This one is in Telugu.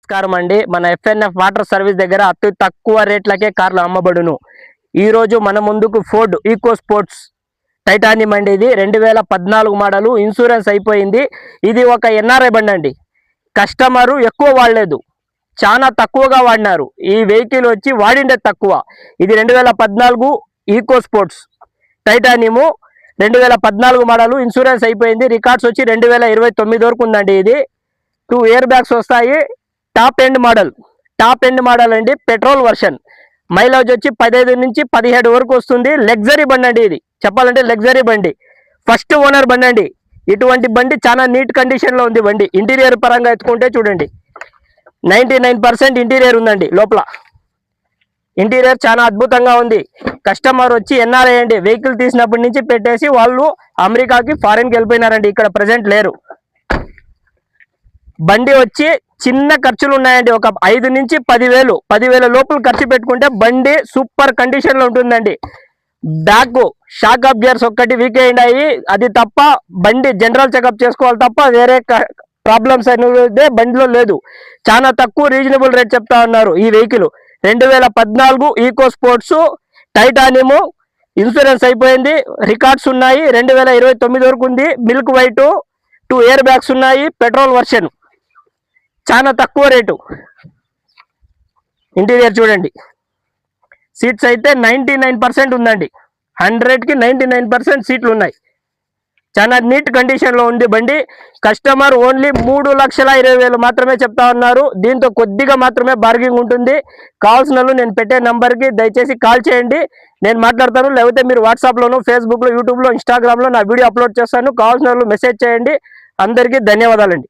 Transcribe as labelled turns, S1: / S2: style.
S1: నమస్కారం అండి. మన ఎఫ్ఎన్ఎఫ్ వాటర్ సర్వీస్ దగ్గర అతి తక్కువ రేట్లకే కార్లు అమ్మబడును. ఈరోజు మన ముందుకు ఫోర్డ్ ఈకో స్పోర్ట్స్ టైటానియం అండి. ఇది 2014 మోడలు, ఇన్సూరెన్స్ అయిపోయింది. ఇది ఒక ఎన్ఆర్ఐ బండి అండి. కస్టమరు ఎక్కువ వాడలేదు, చాలా తక్కువగా వాడినారు. ఈ వెహికల్ వచ్చి వాడిండే తక్కువ. ఇది 2014 eco sports titanium, 2014 model, insurance అయిపోయింది. రికార్డ్స్ వచ్చి 2029 వరకు ఉందండి. ఇది 2 ఎయిర్ బ్యాగ్స్ వస్తాయి. టాప్ ఎండ్ మోడల్ అండి. Petrol version. మైలేజ్ వచ్చి 15 నుంచి 17 వరకు వస్తుంది. లగ్జరీ బండి అండి. ఇది చెప్పాలంటే లగ్జరీ బండి, ఫస్ట్ ఓనర్ బండి అండి. ఇటువంటి బండి చాలా నీట్ కండిషన్లో ఉంది. బండి ఇంటీరియర్ పరంగా ఎత్తుకుంటే చూడండి, 99% ఇంటీరియర్ ఉందండి. లోపల ఇంటీరియర్ చాలా అద్భుతంగా ఉంది. కస్టమర్ వచ్చి ఎన్ఆర్ఐ అండి. వెహికల్ తీసినప్పటి నుంచి పెట్టేసి వాళ్ళు అమెరికాకి, ఫారెన్కి వెళ్ళిపోయినారండి. ఇక్కడ ప్రజెంట్ లేరు. బండి వచ్చి చిన్న ఖర్చులు ఉన్నాయండి. ఒక 5 నుంచి 10,000 లోపల ఖర్చు పెట్టుకుంటే బండి సూపర్ కండిషన్లో ఉంటుందండి. బ్యాక్ షాక్ అబ్జర్వర్స్ ఒక్కటి వీక్ అయ్యాయి, అది తప్ప బండి జనరల్ చెకప్ చేసుకోవాలి తప్ప వేరే ప్రాబ్లమ్స్ అనేది బండిలో లేదు. చాలా తక్కువ రీజనబుల్ రేట్ చెప్తా ఉన్నారు. ఈ vehicle 2014 eco sports titanium, insurance అయిపోయింది. రికార్డ్స్ ఉన్నాయి. 2029 వరకు ఉంది. మిల్క్ వైట్, 2 ఎయిర్ బ్యాగ్స్ ఉన్నాయి. పెట్రోల్ వర్షన్, చాలా తక్కువ రేటు. ఇంటీరియర్ చూడండి. సీట్స్ అయితే 99% ఉందండి. 100కి 99% సీట్లు ఉన్నాయి. చాలా నీట్ కండిషన్లో ఉంది బండి. కస్టమర్ ఓన్లీ 3,20,000 మాత్రమే చెప్తా ఉన్నారు. దీంతో కొద్దిగా మాత్రమే బార్గింగ్ ఉంటుంది. కావాల్సిన వాళ్ళు నేను పెట్టే నంబర్కి దయచేసి కాల్ చేయండి, నేను మాట్లాడతాను. లేకపోతే మీరు వాట్సాప్లోను, ఫేస్బుక్లో, యూట్యూబ్లో, ఇన్స్టాగ్రామ్లో నా వీడియో అప్లోడ్ చేస్తాను. కావాల్సిన వాళ్ళు మెసేజ్ చేయండి. అందరికీ ధన్యవాదాలండి.